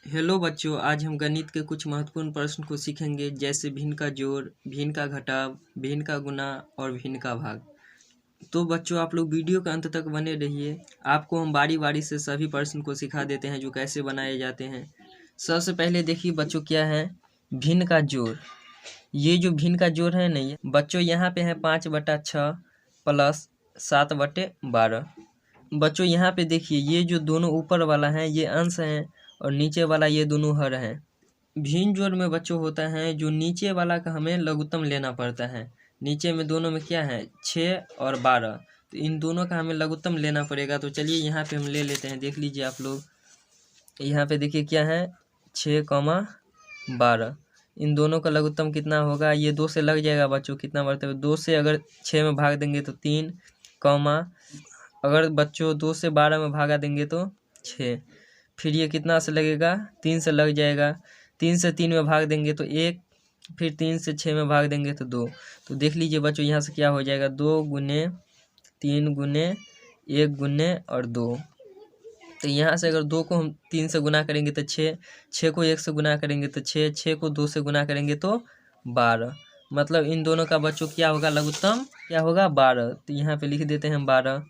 Hello बच्चों, आज हम गणित के कुछ महत्वपूर्ण प्रश्न को सीखेंगे, जैसे भिन्न का जोड़, भिन्न का घटाव, भिन्न का गुणा और भिन्न का भाग। तो बच्चों, आप लोग वीडियो के अंत तक बने रहिए। आपको हम बारी बारी से सभी प्रश्न को सिखा देते हैं जो कैसे बनाए जाते हैं। सबसे पहले देखिए बच्चों, क्या है भिन्न का जोड़। ये जो भिन्न का जोड़ है नहीं बच्चों, यहाँ पे है 5/6 प्लस 7/12। बच्चों यहाँ पे देखिए, ये जो दोनों ऊपर वाला है ये अंश है और नीचे वाला ये दोनों हर है। भिन्न जोड़ में बच्चों होता है जो नीचे वाला का हमें लघुत्तम लेना पड़ता है। नीचे में दोनों में क्या है 6 और 12, तो इन दोनों का हमें लघुत्तम लेना पड़ेगा। तो चलिए यहाँ पे हम ले लेते हैं, देख लीजिए आप लोग। यहाँ पे देखिए क्या है 6, 12। इन दोनों का लघुत्तम कितना होगा, ये 2 से लग जाएगा बच्चों। कितना बढ़ते हुए 2 से अगर 6 में भाग देंगे तो 3, अगर बच्चों 2 से 12 में भागा देंगे तो 6। फिर ये कितना से लगेगा 3 से लग जाएगा। 3 से 3 में भाग देंगे तो 1, फिर 3 से 6 में भाग देंगे तो 2। तो देख लीजिए बच्चों, यहाँ से क्या हो जाएगा 2 गुने 3 गुने 1 गुने और 2। तो यहाँ से अगर 2 को हम 3 से गुना करेंगे तो 6, 6 को 1 से गुना करेंगे तो 6, 6 को 2 से गुना करेंगे तो 12। मतलब इन दोनों का बच्चों क्या होगा लघुत्तम, क्या होगा 12। तो यहाँ पे लिख देते हैं 12।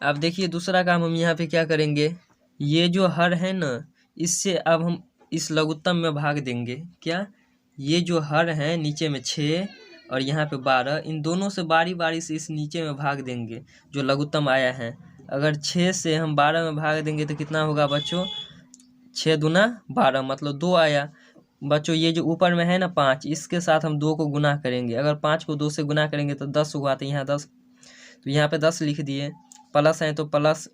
अब देखिए दूसरा काम हम यहाँ पे क्या करेंगे, ये जो हर है ना, इससे अब हम इस लघुत्तम में भाग देंगे। क्या, ये जो हर है नीचे में 6 और यहाँ पे 12, इन दोनों से बारी बारी से इस नीचे में भाग देंगे जो लघुत्तम आया है। अगर 6 से हम 12 में भाग देंगे तो कितना होगा बच्चों, 6 दूना 12, मतलब 2 आया। बच्चों ये जो ऊपर में है ना 5, इसके साथ हम 2 को गुना करेंगे। अगर 5 को 2 से गुना करेंगे तो 10 हुआ, तो यहाँ 10, तो यहाँ पे 10 लिख दिए। प्लस है तो प्लस।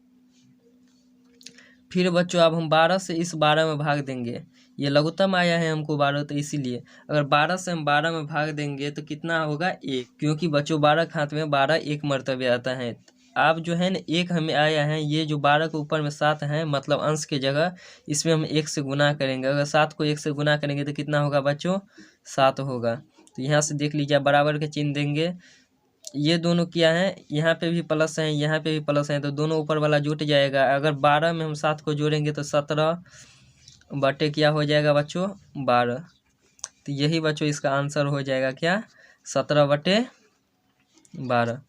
फिर बच्चों अब हम 12 से इस 12 में भाग देंगे। ये लघुत्तम आया है हमको 12, तो इसीलिए अगर 12 से हम 12 में भाग देंगे तो कितना होगा 1, क्योंकि बच्चों 12 खाते में 12 एक मर्तबे आता है। आप जो है ना 1 हमें आया है, ये जो 12 के ऊपर में 7 है, मतलब अंश के जगह इसमें हम 1 से गुना करेंगे। अगर 7 को 1 से गुना करेंगे तो कितना होगा बच्चों 7 होगा। तो यहाँ से देख लीजिए बराबर के चिन्ह देंगे। ये दोनों क्या है, यहाँ पे भी प्लस है, यहाँ पे भी प्लस है, तो दोनों ऊपर वाला जुट जाएगा। अगर 12 में हम 7 को जोड़ेंगे तो 17 बटे क्या हो जाएगा बच्चों 12। तो यही बच्चों इसका आंसर हो जाएगा क्या 17/12।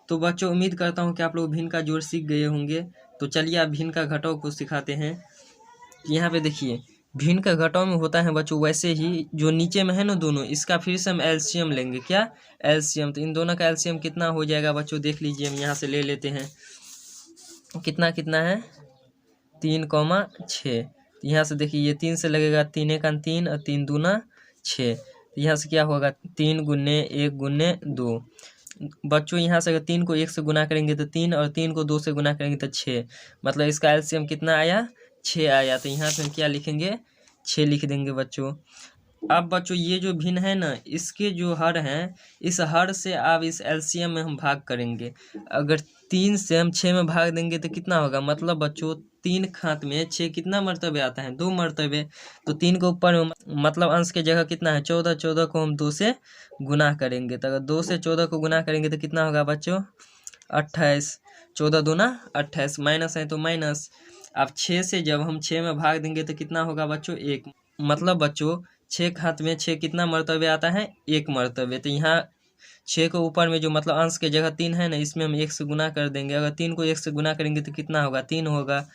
तो बच्चों उम्मीद करता हूँ कि आप लोग भिन्न का जोड़ सीख गए होंगे। तो चलिए आप भिन्न का घटाव को सिखाते हैं। यहाँ पे देखिए भिन्न का घटाव में होता है बच्चों वैसे ही, जो नीचे में है ना दोनों, इसका फिर से हम एलसीएम लेंगे। क्या, एलसीएम। तो इन दोनों का एलसीएम कितना हो जाएगा बच्चों, देख लीजिए हम यहाँ से ले लेते हैं। कितना कितना है 3, 6। तो यहाँ से देखिए ये 3 से लगेगा, 3 1 3 और 3 दूना 6। तो यहाँ से क्या होगा 3 गुने 1 गुने 2। बच्चों यहाँ से अगर 3 को 1 से गुना करेंगे तो 3, और 3 को 2 से गुना करेंगे तो 6, मतलब इसका एलसीएम कितना आया 6 आया। तो यहाँ पे हम क्या लिखेंगे 6 लिख देंगे बच्चों। अब बच्चों ये जो भिन्न है ना, इसके जो हर हैं, इस हर से अब इस एलसीएम में हम भाग करेंगे। अगर 3 से हम 6 में भाग देंगे तो कितना होगा, मतलब बच्चों 3 खात में 6 कितना मर्तबे आता है 2 मर्तबे। तो 3 के ऊपर में मतलब अंश के जगह कितना है 14, 14 को हम 2 से गुना करेंगे। तो अगर 2 से 14 को गुना करेंगे तो कितना होगा बच्चों 28, 14 दूना 28, माइनस है तो माइनस। अब 6 से जब हम 6 में भाग देंगे तो कितना होगा बच्चों 1, मतलब बच्चों 6 खात में 6 कितना मर्तबे आता है 1 मर्तबे। तो यहाँ 6 के ऊपर में जो मतलब अंश के जगह 3 है ना, इसमें हम 1 से गुना कर देंगे। अगर 3 को 1 से गुना करेंगे तो कितना होगा 3 होगा।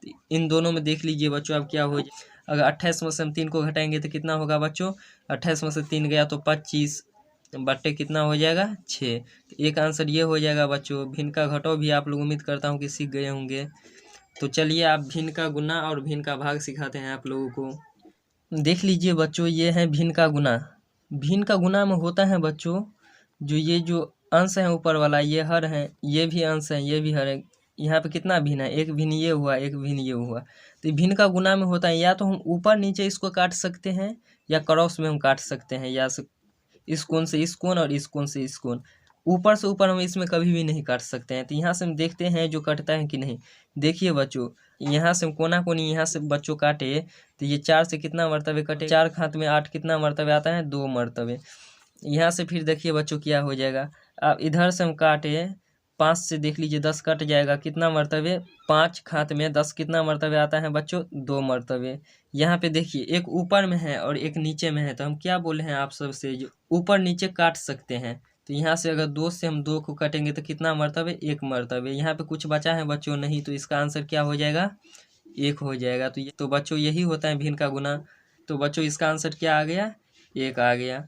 तो इन दोनों में देख लीजिए बच्चों अब क्या हो जाए। अगर 28 में से हम 3 को घटाएंगे तो कितना होगा बच्चों, 28 में से 3 गया तो 25 बट्टे कितना हो जाएगा 6। तो एक आंसर ये हो जाएगा बच्चों। भिन्न का घटाव भी आप लोग उम्मीद करता हूँ कि सीख गए होंगे। तो चलिए आप भिन्न का गुना और भिन्न का भाग सिखाते हैं आप लोगों को। देख लीजिए बच्चों, ये है भिन्न का गुना। भिन्न का गुना में होता है बच्चों, जो ये जो अंश है ऊपर वाला ये हर है, ये भी अंश है, ये भी हर है। यहाँ पे कितना भिन्न है, एक भिन्न ये हुआ, एक भिन्न ये हुआ। तो भिन्न का गुना में होता है, या तो हम ऊपर नीचे इसको काट सकते हैं, या क्रॉस में हम काट सकते हैं, या इस कोण से इस कोण और इस कोण से इस कोण। ऊपर से ऊपर हम इसमें कभी भी नहीं काट सकते हैं। तो यहाँ से हम देखते हैं जो कटता है कि नहीं। देखिए बच्चों, यहाँ से हम कोना कोनी यहाँ से बच्चों काटे तो ये 4 से कितना मर्तबे कटे, 4 खात में 8 कितना मर्तबे आता है 2 मर्तबे। यहाँ से फिर देखिए बच्चों क्या हो जाएगा। अब इधर से हम काटे 5 से देख लीजिए 10 कट जाएगा, कितना मरतबे 5 घात में 10 कितना मरतबे आता है बच्चों 2 मरतबे। यहाँ पे देखिए एक ऊपर में है और एक नीचे में है, तो हम क्या बोले हैं आप सबसे, जो ऊपर नीचे काट सकते हैं। तो यहाँ से अगर 2 से हम 2 को काटेंगे तो कितना मरतबे 1 मरतबे। यहाँ पे कुछ बचा है बच्चों नहीं, तो इसका आंसर क्या हो जाएगा 1 हो जाएगा। तो बच्चों यही होता है भिन्न का गुना। तो बच्चों इसका आंसर क्या आ गया 1 आ गया।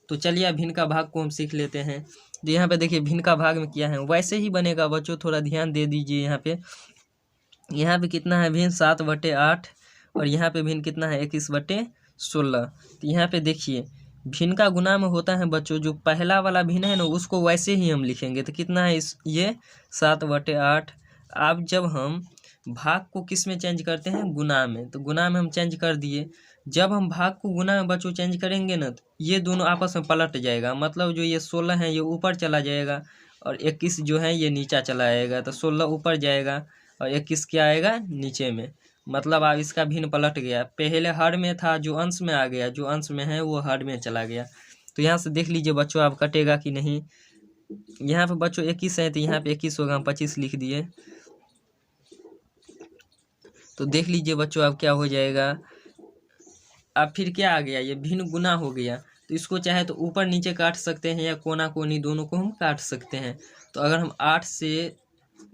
तो चलिए अब भिन्न का भाग को हम सीख लेते हैं। तो यहाँ पे देखिए भिन्न का भाग में क्या है, वैसे ही बनेगा बच्चों, थोड़ा ध्यान दे दीजिए। यहाँ पे कितना है भिन्न 7/8 और यहाँ पे भिन्न कितना है 21/16। तो यहाँ पे देखिए भिन्न का गुना में होता है बच्चों, जो पहला वाला भिन्न है ना उसको वैसे ही हम लिखेंगे। तो कितना है ये 7/8। अब जब हम भाग को किस में चेंज करते हैं गुना में, तो गुना में हम चेंज कर दिए। जब हम भाग को गुना में बच्चों चेंज करेंगे ना, तो ये दोनों आपस में पलट जाएगा। मतलब जो ये 16 है ये ऊपर चला जाएगा और 21 जो है ये नीचा चला आएगा। तो 16 ऊपर जाएगा और 21 क्या आएगा नीचे में। मतलब अब इसका भिन्न पलट गया, पहले हर में था जो अंश में आ गया, जो अंश में है वो हर में चला गया। तो यहाँ से देख लीजिए बच्चों आप कटेगा कि नहीं। यहाँ पे बच्चों 21 है तो यहाँ पे 21 होगा, हम 25 लिख दिए। तो देख लीजिए बच्चों अब क्या हो जाएगा। अब फिर क्या आ गया, ये भिन्न गुना हो गया। तो इसको चाहे तो ऊपर नीचे काट सकते हैं या कोना कोनी दोनों को हम काट सकते हैं। तो अगर हम 8 से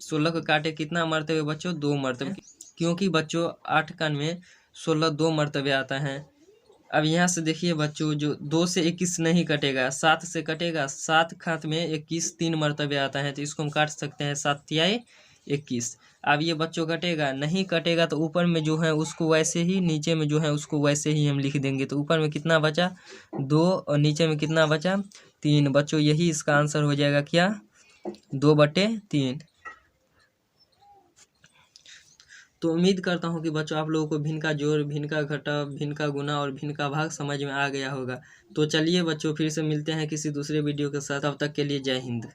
16 को काटे कितना मरतबे बच्चों 2 मरतबे, क्योंकि बच्चों 8 का में 16 2 मरतबे आता है। अब यहाँ से देखिए बच्चों जो 2 से 21 नहीं कटेगा, 7 से कटेगा। 7 घात में 21 3 मरतबे आता है, तो इसको हम काट सकते हैं 7 तिहाई 21। अब ये बच्चों कटेगा नहीं, कटेगा तो ऊपर में जो है उसको वैसे ही, नीचे में जो है उसको वैसे ही हम लिख देंगे। तो ऊपर में कितना बचा 2 और नीचे में कितना बचा 3। बच्चों यही इसका आंसर हो जाएगा क्या 2/3। तो उम्मीद करता हूँ कि बच्चों आप लोगों को भिन्न का जोड़, भिन्न का घटा, भिन्न का गुना और भिन्न का भाग समझ में आ गया होगा। तो चलिए बच्चों फिर से मिलते हैं किसी दूसरे वीडियो के साथ, तब तक के लिए जय हिंद।